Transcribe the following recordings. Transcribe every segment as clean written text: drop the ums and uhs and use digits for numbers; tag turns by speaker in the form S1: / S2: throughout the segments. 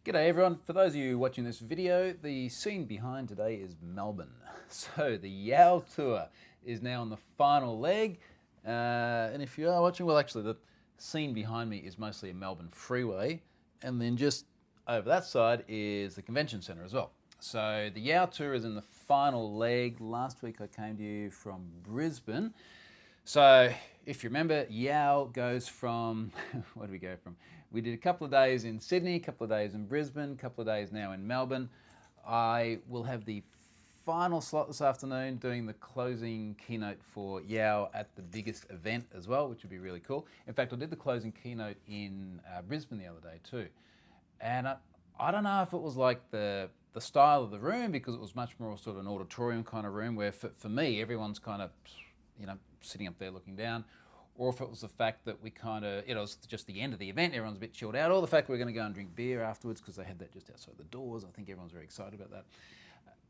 S1: G'day everyone, for those of you watching this video, the scene behind today is Melbourne. So the Yao Tour is now on the final leg, and if you are watching, well actually the scene behind me is mostly a Melbourne freeway, and then just over that side is the convention centre as well. So the Yao Tour is in the final leg. Last week I came to you from Brisbane. So if you remember, Yao goes from, where do we go from? We did a couple of days in Sydney, a couple of days in Brisbane, a couple of days now in Melbourne. I will have the final slot this afternoon doing the closing keynote for Yao at the biggest event as well, which would be really cool. In fact, I did the closing keynote in Brisbane the other day too. And I don't know if it was like the style of the room, because it was much more sort of an auditorium kind of room where for me, everyone's kind of, sitting up there looking down, or if it was the fact that we kind of, it was just the end of the event, everyone's a bit chilled out, or the fact we were going to go and drink beer afterwards because they had that just outside the doors. I think everyone's very excited about that.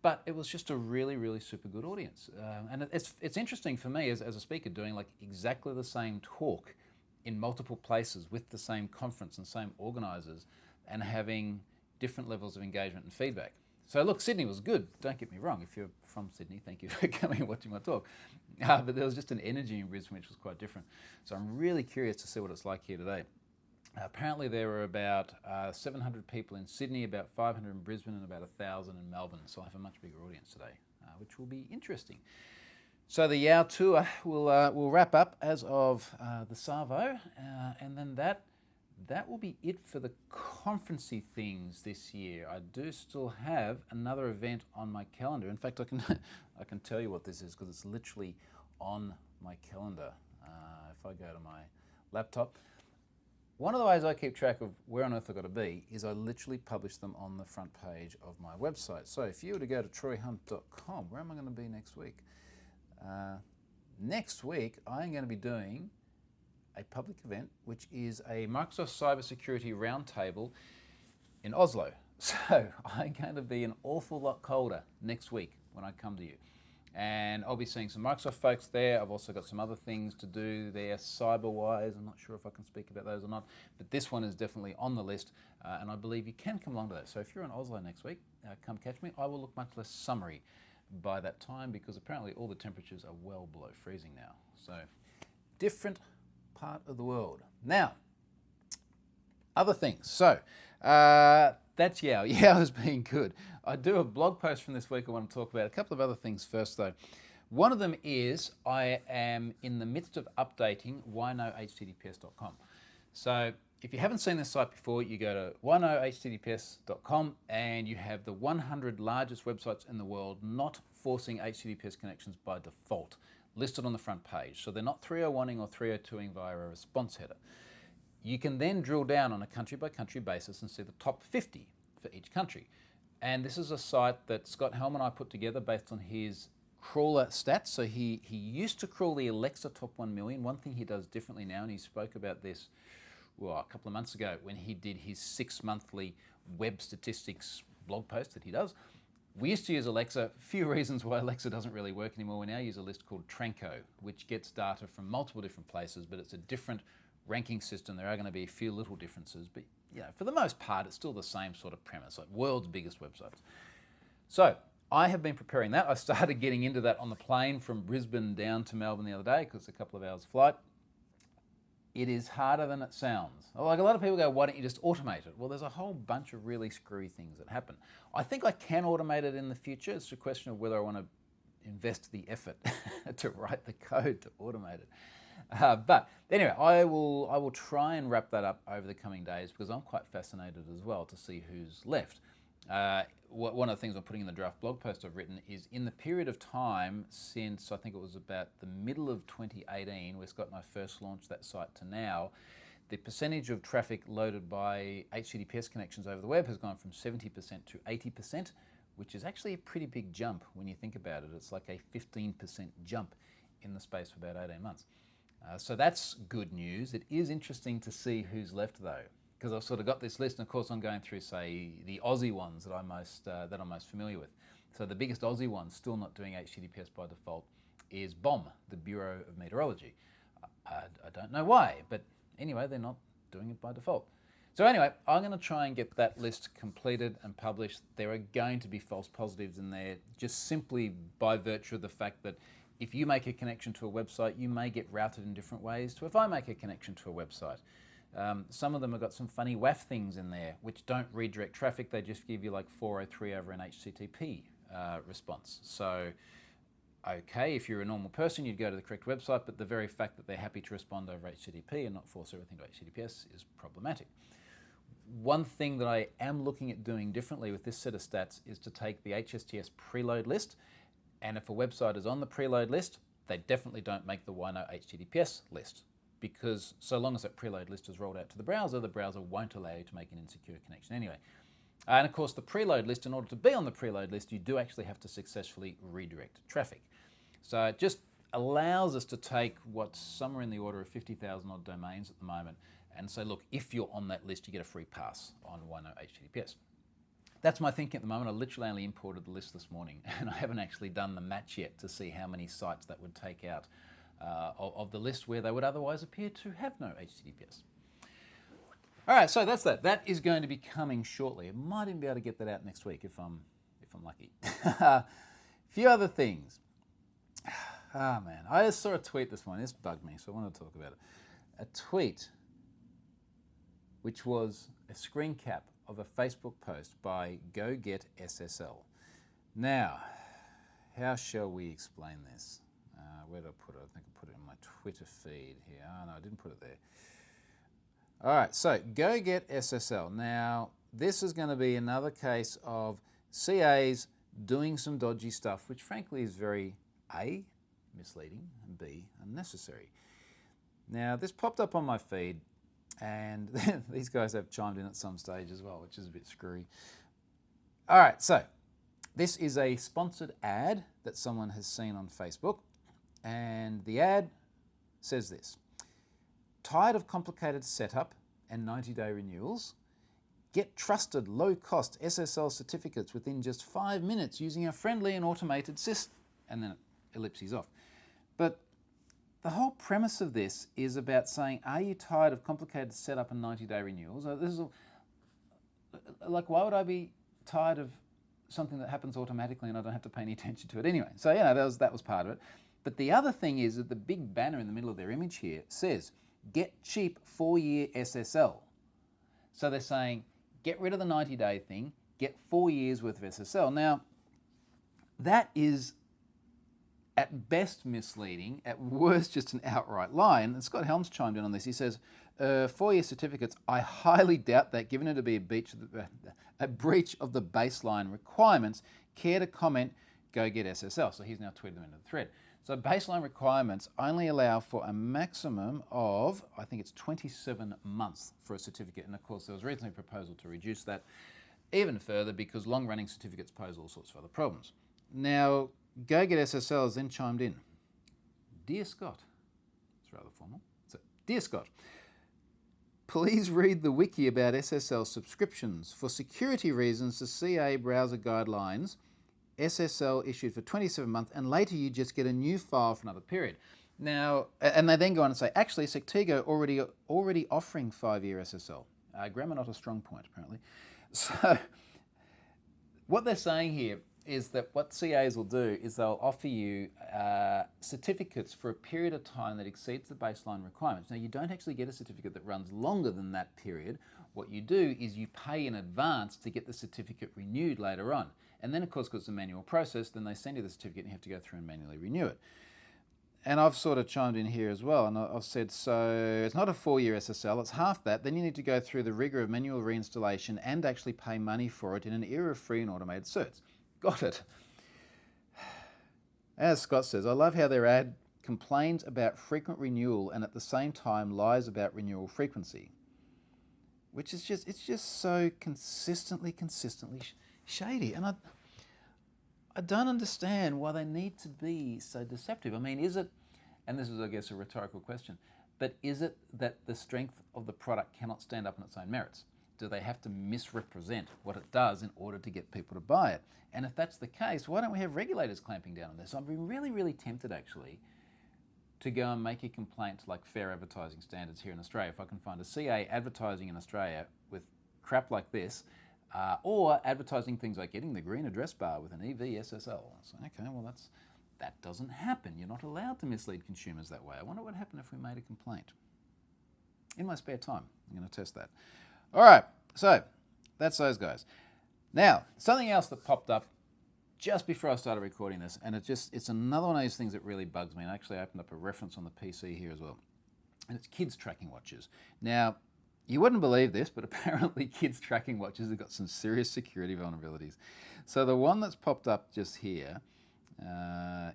S1: But it was just a really, really super good audience. And it's interesting for me as a speaker doing like exactly the same talk in multiple places with the same conference and same organisers and having different levels of engagement and feedback. So look, Sydney was good, don't get me wrong. If you're from Sydney, thank you for coming and watching my talk. But there was just an energy in Brisbane which was quite different. So I'm really curious to see what it's like here today. Apparently there were about 700 people in Sydney, about 500 in Brisbane, and about 1,000 in Melbourne. So I have a much bigger audience today, which will be interesting. So the Yao Tour will wrap up as of the Savo, and then that will be it for the conferencey things this year. I do still have another event on my calendar. In fact, I can tell you what this is because it's literally on my calendar. If I go to my laptop, one of the ways I keep track of where on earth I've got to be is I literally publish them on the front page of my website. So if you were to go to troyhunt.com, where am I going to be next week? Next week, I'm going to be doing a public event, which is a Microsoft Cybersecurity Roundtable in Oslo. So I'm going to be an awful lot colder next week when I come to you. And I'll be seeing some Microsoft folks there. I've also got some other things to do there cyber-wise. I'm not sure if I can speak about those or not, but this one is definitely on the list, and I believe you can come along to that. So if you're in Oslo next week, come catch me. I will look much less summery by that time because apparently all the temperatures are well below freezing now. So different part of the world. Now, other things. So that's Yao. Yao has been good. I do a blog post from this week I want to talk about. A couple of other things first though. One of them is I am in the midst of updating whynohttps.com. So if you haven't seen this site before, you go to whynohttps.com and you have the 100 largest websites in the world not forcing HTTPS connections by default listed on the front page. So they're not 301ing or 302ing via a response header. You can then drill down on a country by country basis and see the top 50 for each country. And this is a site that Scott Helm and I put together based on his crawler stats. So he used to crawl the Alexa top 1 million. One thing he does differently now, and he spoke about this a couple of months ago when he did his 6-monthly web statistics blog post that he does. We used to use Alexa. A few reasons why Alexa doesn't really work anymore. We now use a list called Trenco, which gets data from multiple different places, but it's a different ranking system. There are going to be a few little differences, but for the most part, it's still the same sort of premise, like world's biggest websites. So I have been preparing that. I started getting into that on the plane from Brisbane down to Melbourne the other day because it's a couple of hours flight. It is harder than it sounds. Like a lot of people go, why don't you just automate it? Well, there's a whole bunch of really screwy things that happen. I think I can automate it in the future. It's a question of whether I want to invest the effort to write the code to automate it. But anyway, I will try and wrap that up over the coming days because I'm quite fascinated as well to see who's left. One of the things I'm putting in the draft blog post I've written is in the period of time since I think it was about the middle of 2018 where Scott and I first launched that site to now, the percentage of traffic loaded by HTTPS connections over the web has gone from 70% to 80%, which is actually a pretty big jump when you think about it. It's like a 15% jump in the space of about 18 months. So that's good news. It is interesting to see who's left though, because I've sort of got this list, and of course I'm going through, say, the Aussie ones that I'm most familiar with. So the biggest Aussie one still not doing HTTPS by default is BOM, the Bureau of Meteorology. I don't know why, but anyway, they're not doing it by default. So anyway, I'm going to try and get that list completed and published. There are going to be false positives in there just simply by virtue of the fact that if you make a connection to a website, you may get routed in different ways to if I make a connection to a website. Some of them have got some funny WAF things in there which don't redirect traffic. They just give you like 403 over an HTTP response. So, okay, if you're a normal person, you'd go to the correct website, but the very fact that they're happy to respond over HTTP and not force everything to HTTPS is problematic. One thing that I am looking at doing differently with this set of stats is to take the HSTS preload list, and if a website is on the preload list, they definitely don't make the why no HTTPS list, because so long as that preload list is rolled out to the browser won't allow you to make an insecure connection anyway. And of course, the preload list, in order to be on the preload list, you do actually have to successfully redirect traffic. So it just allows us to take what's somewhere in the order of 50,000 odd domains at the moment and say, look, if you're on that list, you get a free pass on why no HTTPS. That's my thinking at the moment. I literally only imported the list this morning, and I haven't actually done the match yet to see how many sites that would take out of the list where they would otherwise appear to have no HTTPS. All right, so that's that. That is going to be coming shortly. I might even be able to get that out next week if I'm lucky. A few other things. Ah, man, I just saw a tweet this morning. This bugged me, so I want to talk about it. A tweet which was a screen cap of a Facebook post by GoGetSSL. Now, how shall we explain this? Where did I put it? I think I put it in my Twitter feed here. Oh, no, I didn't put it there. All right, so GoGetSSL. Now, this is going to be another case of CAs doing some dodgy stuff, which frankly is very A, misleading, and B, unnecessary. Now, this popped up on my feed, and these guys have chimed in at some stage as well, which is a bit screwy. All right, so this is a sponsored ad that someone has seen on Facebook, and the ad says this: tired of complicated setup and 90-day renewals? Get trusted, low-cost SSL certificates within just 5 minutes using a friendly and automated system. And then it ellipses off. But the whole premise of this is about saying, are you tired of complicated setup and 90-day renewals? This is like, why would I be tired of something that happens automatically and I don't have to pay any attention to it anyway? So, that was part of it. But the other thing is that the big banner in the middle of their image here says, get cheap 4-year SSL. So they're saying, get rid of the 90-day thing, get 4 years worth of SSL. Now, that is at best misleading, at worst just an outright lie. And Scott Helms chimed in on this. He says, 4-year certificates, I highly doubt that, given it to be a breach of the baseline requirements. Care to comment? Go get SSL. So he's now tweeted them into the thread. So baseline requirements only allow for a maximum of, I think it's 27 months for a certificate. And of course, there was recently a proposal to reduce that even further because long-running certificates pose all sorts of other problems. Now, GoGetSSL has then chimed in. Dear Scott, it's rather formal. So, dear Scott, please read the wiki about SSL subscriptions. For security reasons, the CA browser guidelines SSL issued for 27 months, and later you just get a new file for another period. Now, and they then go on and say, actually, Sectigo already offering 5-year SSL. Grammar not a strong point, apparently. So, what they're saying here is that what CAs will do is they'll offer you certificates for a period of time that exceeds the baseline requirements. Now, you don't actually get a certificate that runs longer than that period. What you do is you pay in advance to get the certificate renewed later on. And then, of course, because it's a manual process, then they send you the certificate and you have to go through and manually renew it. And I've sort of chimed in here as well, and I've said, so it's not a 4-year SSL, it's half that. Then you need to go through the rigor of manual reinstallation and actually pay money for it in an era of free and automated certs. Got it. As Scott says, I love how their ad complains about frequent renewal and at the same time lies about renewal frequency, which is just so consistently shady. And I don't understand why they need to be so deceptive. I mean, is it, and this is, I guess, a rhetorical question, but is it that the strength of the product cannot stand up on its own merits? Do they have to misrepresent what it does in order to get people to buy it? And if that's the case, why don't we have regulators clamping down on this? I've been really, really tempted, actually, to go and make a complaint to like fair advertising standards here in Australia. If I can find a CA advertising in Australia with crap like this, or advertising things like getting the green address bar with an EV SSL. So, okay, well that doesn't happen. You're not allowed to mislead consumers that way. I wonder what would happen if we made a complaint. In my spare time, I'm going to test that. All right, so that's those guys. Now, something else that popped up just before I started recording this, and it's another one of those things that really bugs me. And actually, I opened up a reference on the PC here as well. And it's kids tracking watches. Now, you wouldn't believe this, but apparently kids tracking watches have got some serious security vulnerabilities. So the one that's popped up just here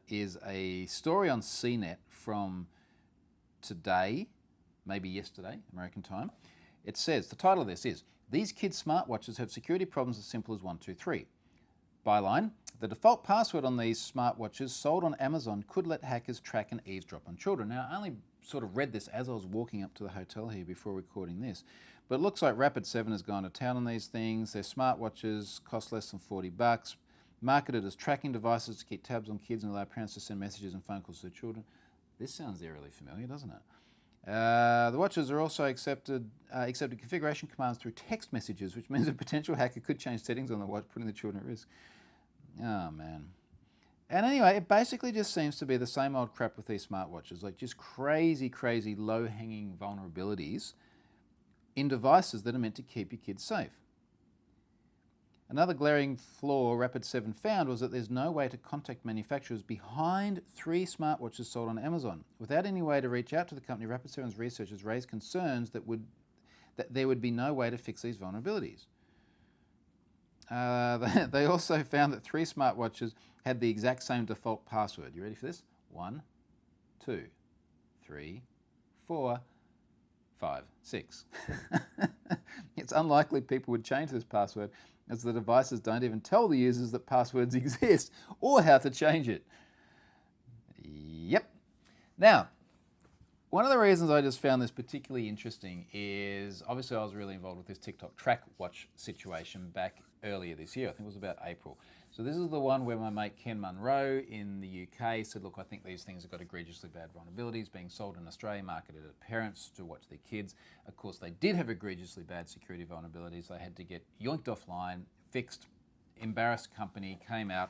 S1: is a story on CNET from today, maybe yesterday, American time. It says, the title of this is, "These kids' smartwatches have security problems as simple as 1, 2, 3. Byline, the default password on these smartwatches sold on Amazon could let hackers track and eavesdrop on children." Now, I only sort of read this as I was walking up to the hotel here before recording this, but it looks like Rapid7 has gone to town on these things. Their smartwatches cost less than $40, marketed as tracking devices to keep tabs on kids and allow parents to send messages and phone calls to their children. This sounds eerily familiar, doesn't it? The watches are also accepted configuration commands through text messages, which means a potential hacker could change settings on the watch, putting the children at risk. Oh, man. And anyway, it basically just seems to be the same old crap with these smartwatches, like just crazy, crazy low-hanging vulnerabilities in devices that are meant to keep your kids safe. Another glaring flaw Rapid7 found was that there's no way to contact manufacturers behind 3 smartwatches sold on Amazon. Without any way to reach out to the company, Rapid7's researchers raised concerns that there would be no way to fix these vulnerabilities. They also found that 3 smartwatches had the exact same default password. You ready for this? 1, 2, 3, 4, 5, 6. It's unlikely people would change this password, as the devices don't even tell the users that passwords exist or how to change it. Yep. Now, one of the reasons I just found this particularly interesting is, obviously I was really involved with this TikTok track watch situation back earlier this year. I think it was about April. So this is the one where my mate Ken Munro in the UK said, look, I think these things have got egregiously bad vulnerabilities being sold in Australia, marketed at parents to watch their kids. Of course, they did have egregiously bad security vulnerabilities. They had to get yoinked offline, fixed, embarrassed company, came out,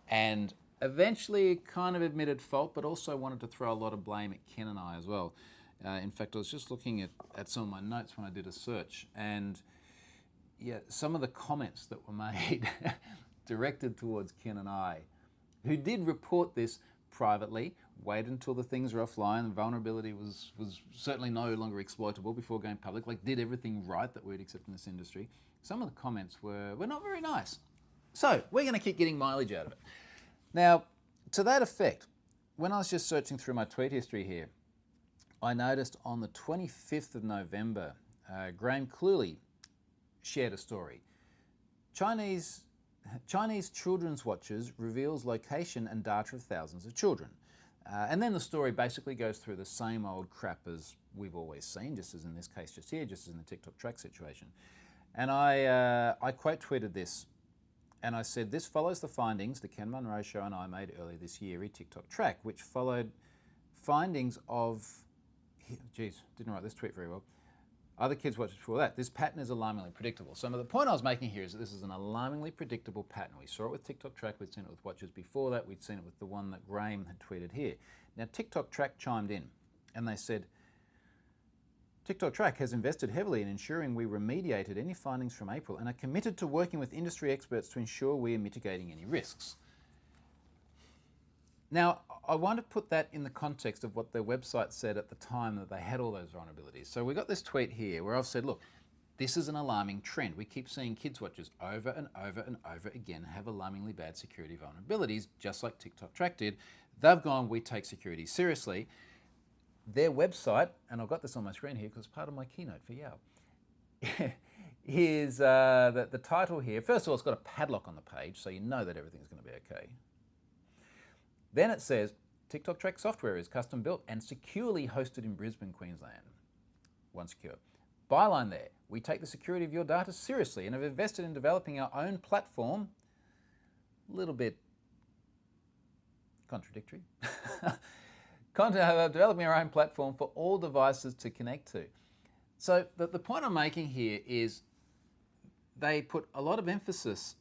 S1: and eventually kind of admitted fault, but also wanted to throw a lot of blame at Ken and I as well. In fact, I was just looking at some of my notes when I did a search, and yeah, some of the comments that were made directed towards Ken and I, who did report this privately, waited until the things were offline, the vulnerability was certainly no longer exploitable before going public, like did everything right that we'd accept in this industry. Some of the comments were not very nice. So we're going to keep getting mileage out of it. Now, to that effect, when I was just searching through my tweet history here, I noticed on the 25th of November, Graham Cluley shared a story. Chinese children's watches reveals location and data of thousands of children. And then the story basically goes through the same old crap as we've always seen, just as in this case just here, just as in the TikTok track situation. And I quote tweeted this, and I said, this follows the findings the Ken Munro show and I made earlier this year, TikTok track, which followed findings of, geez, didn't write this tweet very well, other kids watches before that. This pattern is alarmingly predictable. So the point I was making here is that this is an alarmingly predictable pattern. We saw it with TikTok track, we'd seen it with watches before that, we'd seen it with the one that Graham had tweeted here. Now TikTok track chimed in and they said, TikTok track has invested heavily in ensuring we remediated any findings from April and are committed to working with industry experts to ensure we are mitigating any risks. Now, I want to put that in the context of what their website said at the time that they had all those vulnerabilities. So we got this tweet here where I've said, look, this is an alarming trend. We keep seeing kids watches over and over and over again have alarmingly bad security vulnerabilities, just like TikTok track did. They've gone, we take security seriously. Their website, and I've got this on my screen here because it's part of my keynote for Yao, is the title here. First of all, it's got a padlock on the page, so you know that everything's going to be okay. Then it says, TikTok track software is custom built and securely hosted in Brisbane, Queensland. One secure. Byline there, we take the security of your data seriously and have invested in developing our own platform. A little bit contradictory. developing our own platform for all devices to connect to. So the point I'm making here is they put a lot of emphasis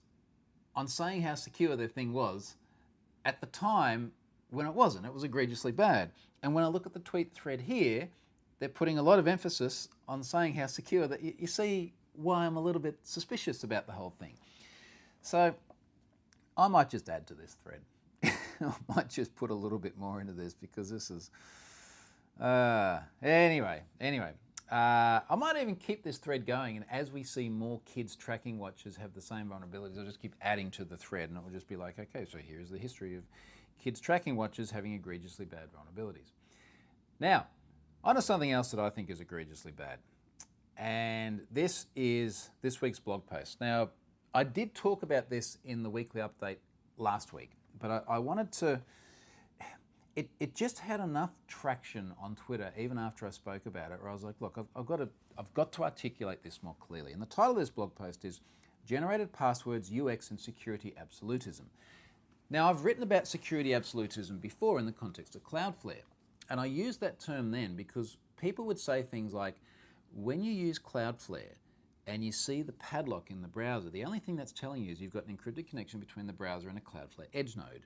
S1: on saying how secure their thing was at the time when it wasn't. It was egregiously bad. And when I look at the tweet thread here, they're putting a lot of emphasis on saying how secure that you see why I'm a little bit suspicious about the whole thing. So I might just add to this thread. I might just put a little bit more into this because this is... Anyway. I might even keep this thread going, and as we see more kids tracking watches have the same vulnerabilities, I'll just keep adding to the thread, and it will just be like, okay, so here's the history of kids tracking watches having egregiously bad vulnerabilities. Now, on to something else that I think is egregiously bad, and this is this week's blog post. Now, I did talk about this in the weekly update last week, but I wanted to... It just had enough traction on Twitter, even after I spoke about it, where I was like, look, I've got to articulate this more clearly. And the title of this blog post is Generated Passwords, UX and Security Absolutism. Now, I've written about security absolutism before in the context of Cloudflare. And I used that term then because people would say things like, when you use Cloudflare and you see the padlock in the browser, the only thing that's telling you is you've got an encrypted connection between the browser and a Cloudflare edge node.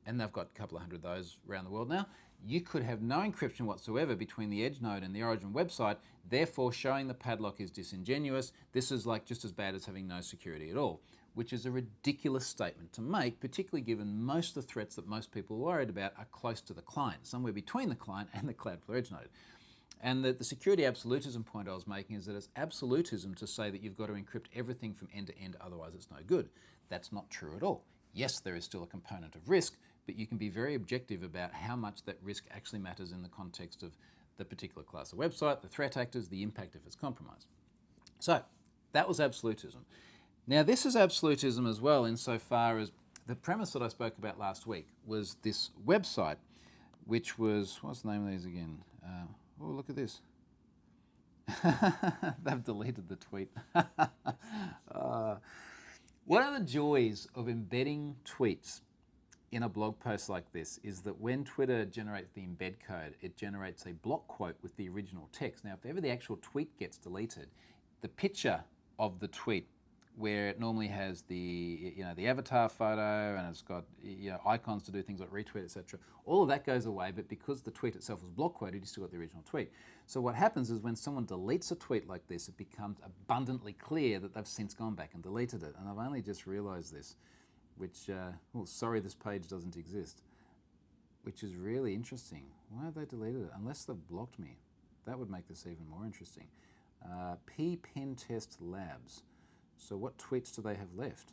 S1: And they've got a couple of hundred of those around the world now. You could have no encryption whatsoever between the edge node and the origin website, therefore showing the padlock is disingenuous. This is like just as bad as having no security at all, which is a ridiculous statement to make, particularly given most of the threats that most people are worried about are close to the client, somewhere between the client and the Cloudflare edge node. And the security absolutism point I was making is that it's absolutism to say that you've got to encrypt everything from end to end, otherwise it's no good. That's not true at all. Yes, there is still a component of risk, but you can be very objective about how much that risk actually matters in the context of the particular class of website, the threat actors, the impact if it's compromised. So that was absolutism. Now this is absolutism as well insofar as the premise that I spoke about last week was this website, which was, what's the name of these again? Oh, look at this. They've deleted the tweet. One of the joys of embedding tweets in a blog post like this is that when Twitter generates the embed code, it generates a block quote with the original text. Now, if ever the actual tweet gets deleted, the picture of the tweet, where it normally has the avatar photo and it's got icons to do things like retweet, etc., all of that goes away. But because the tweet itself was block quoted, you still got the original tweet. So what happens is when someone deletes a tweet like this, it becomes abundantly clear that they've since gone back and deleted it. And I've only just realised this, which sorry, this page doesn't exist, which is really interesting. Why have they deleted it? Unless they've blocked me, that would make this even more interesting. Pen Test Labs. So what tweets do they have left?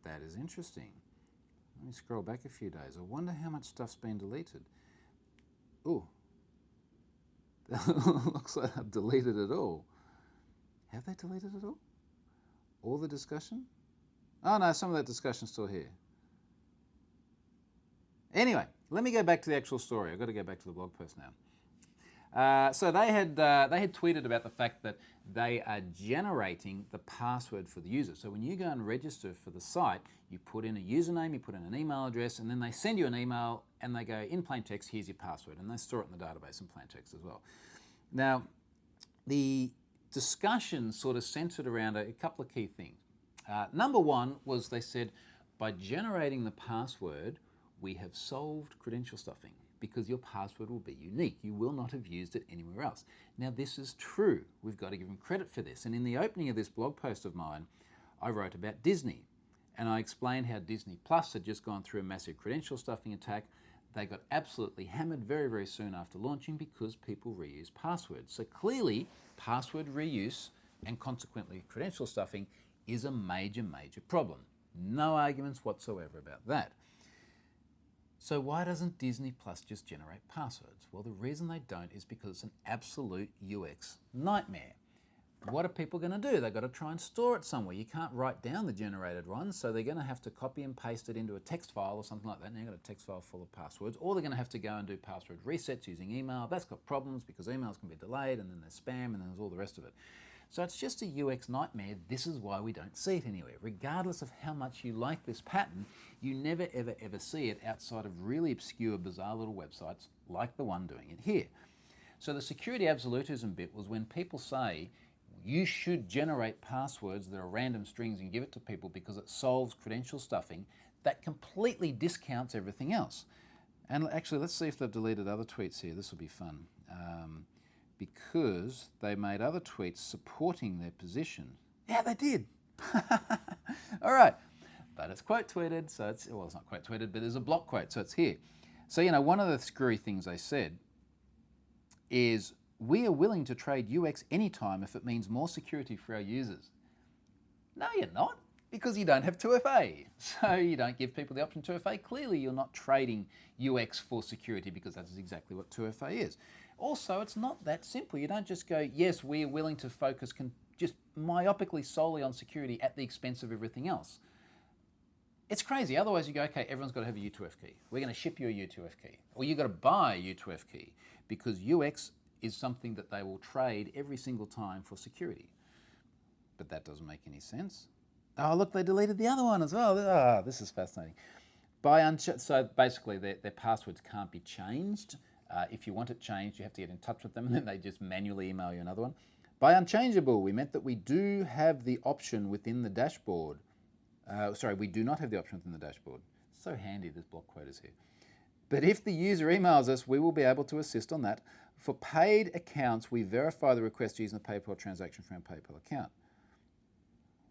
S1: That is interesting. Let me scroll back a few days. I wonder how much stuff's been deleted. Ooh. Looks like I've deleted it all. Have they deleted it all? All the discussion? Oh no, some of that discussion's still here. Anyway, let me go back to the actual story. I've got to go back to the blog post now. So they had tweeted about the fact that they are generating the password for the user. So when you go and register for the site, you put in a username, you put in an email address, and then they send you an email and they go, in plain text, here's your password. And they store it in the database in plain text as well. Now, the discussion sort of centered around a couple of key things. Number one was they said, by generating the password, we have solved credential stuffing, because your password will be unique. You will not have used it anywhere else. Now this is true. We've got to give them credit for this. And in the opening of this blog post of mine, I wrote about Disney. And I explained how Disney Plus had just gone through a massive credential stuffing attack. They got absolutely hammered very, very soon after launching because people reuse passwords. So clearly, password reuse and consequently credential stuffing is a major, major problem. No arguments whatsoever about that. So why doesn't Disney Plus just generate passwords? Well, the reason they don't is because it's an absolute UX nightmare. What are people going to do? They've got to try and store it somewhere. You can't write down the generated one, so they're going to have to copy and paste it into a text file or something like that. Now you've got a text file full of passwords, or they're going to have to go and do password resets using email. That's got problems because emails can be delayed, and then there's spam, and then there's all the rest of it. So it's just a UX nightmare. This is why we don't see it anywhere. Regardless of how much you like this pattern, you never, ever, ever see it outside of really obscure, bizarre little websites like the one doing it here. So the security absolutism bit was when people say, you should generate passwords that are random strings and give it to people because it solves credential stuffing. That completely discounts everything else. And actually, let's see if they've deleted other tweets here. This will be fun. Because they made other tweets supporting their position. Yeah, they did. All right. But it's quote tweeted, so it's not quote tweeted, but there's a block quote, so it's here. So, one of the screwy things they said is, we are willing to trade UX anytime if it means more security for our users. No, you're not, because you don't have 2FA. So you don't give people the option 2FA. Clearly, you're not trading UX for security because that is exactly what 2FA is. Also, it's not that simple. You don't just go, yes, we are willing to focus just myopically solely on security at the expense of everything else. It's crazy. Otherwise, you go, okay, everyone's got to have a U2F key. We're going to ship you a U2F key. Or you've got to buy a U2F key because UX is something that they will trade every single time for security. But that doesn't make any sense. Oh, look, they deleted the other one as well. Oh, this is fascinating. So basically, their passwords can't be changed. If you want it changed, you have to get in touch with them, and then they just manually email you another one. By unchangeable, we meant that we do have the option within the dashboard. We do not have the option within the dashboard. So handy, this block quote is here. But if the user emails us, we will be able to assist on that. For paid accounts, we verify the request using the PayPal transaction from our PayPal account.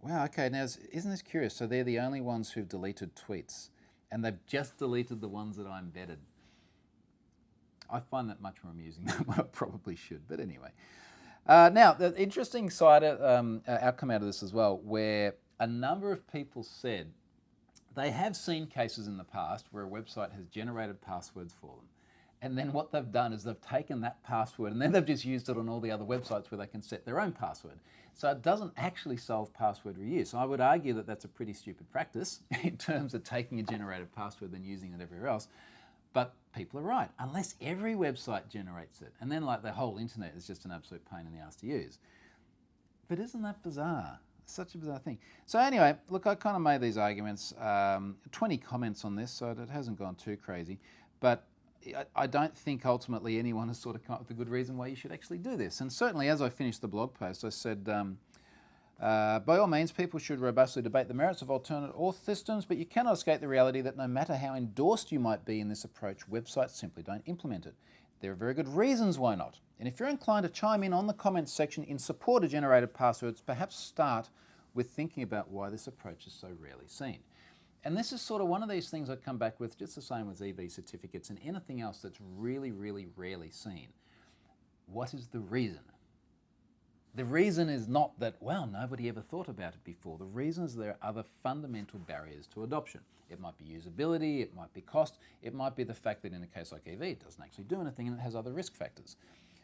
S1: Wow, okay, now isn't this curious? So they're the only ones who've deleted tweets, and they've just deleted the ones that I embedded. I find that much more amusing than what I probably should, but anyway. Now, the interesting side outcome out of this as well, where a number of people said they have seen cases in the past where a website has generated passwords for them. And then what they've done is they've taken that password and then they've just used it on all the other websites where they can set their own password. So it doesn't actually solve password reuse. I would argue that that's a pretty stupid practice in terms of taking a generated password and using it everywhere else. But people are right, unless every website generates it. And then like the whole internet is just an absolute pain in the ass to use. But isn't that bizarre? Such a bizarre thing. So anyway, look, I kind of made these arguments, 20 comments on this, so it hasn't gone too crazy. But I don't think ultimately anyone has sort of come up with a good reason why you should actually do this. And certainly as I finished the blog post, I said, by all means, people should robustly debate the merits of alternate auth systems, but you cannot escape the reality that no matter how endorsed you might be in this approach, websites simply don't implement it. There are very good reasons why not. And if you're inclined to chime in on the comments section in support of generated passwords, perhaps start with thinking about why this approach is so rarely seen. And this is sort of one of these things I come back with, just the same with EV certificates and anything else that's really, really rarely seen. What is the reason? The reason is not that, well, nobody ever thought about it before. The reason is there are other fundamental barriers to adoption. It might be usability, it might be cost, it might be the fact that in a case like EV, it doesn't actually do anything and it has other risk factors.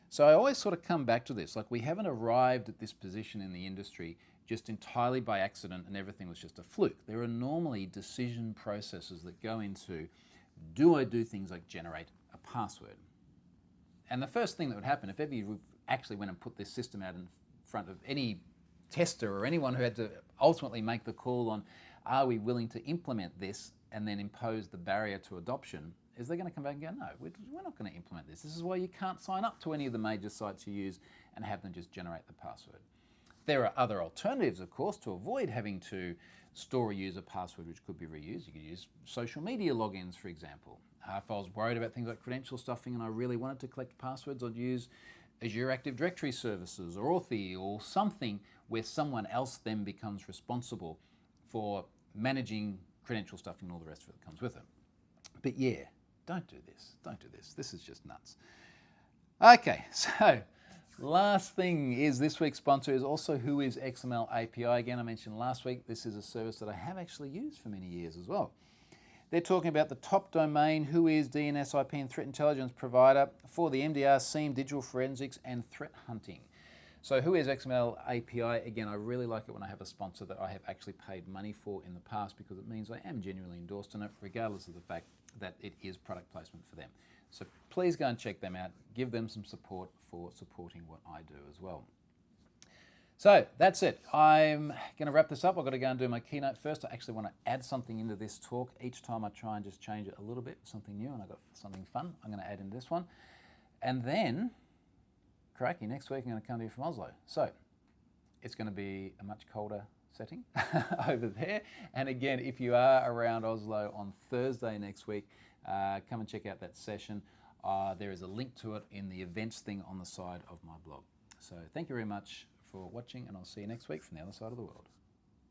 S1: So I always sort of come back to this, like we haven't arrived at this position in the industry just entirely by accident and everything was just a fluke. There are normally decision processes that go into, do I do things like generate a password? And the first thing that would happen, if ever you actually went and put this system out in front of any tester or anyone who had to ultimately make the call on, are we willing to implement this and then impose the barrier to adoption, is they're going to come back and go, no, we're not going to implement this. This is why you can't sign up to any of the major sites you use and have them just generate the password. There are other alternatives, of course, to avoid having to store or use a password which could be reused. You could use social media logins, for example. If I was worried about things like credential stuffing and I really wanted to collect passwords, I'd use Azure Active Directory services or Authy or something where someone else then becomes responsible for managing credential stuffing and all the rest of it that comes with it. But yeah, don't do this. Don't do this. This is just nuts. Okay, so last thing is this week's sponsor is also Whois XML API. Again, I mentioned last week, this is a service that I have actually used for many years as well. They're talking about the top domain, Whois DNS, IP and threat intelligence provider for the MDR, SIEM, digital forensics and threat hunting. So Whois XML API, again, I really like it when I have a sponsor that I have actually paid money for in the past because it means I am genuinely endorsed in it, regardless of the fact that it is product placement for them. So please go and check them out. Give them some support for supporting what I do as well. So that's it. I'm going to wrap this up. I've got to go and do my keynote first. I actually want to add something into this talk. Each time I try and just change it a little bit, something new, and I've got something fun I'm going to add into this one. And then, crikey, next week I'm going to come to you from Oslo. So it's going to be a much colder setting over there. And again, if you are around Oslo on Thursday next week, come and check out that session. There is a link to it in the events thing on the side of my blog. So thank you very much for watching, and I'll see you next week from the other side of the world.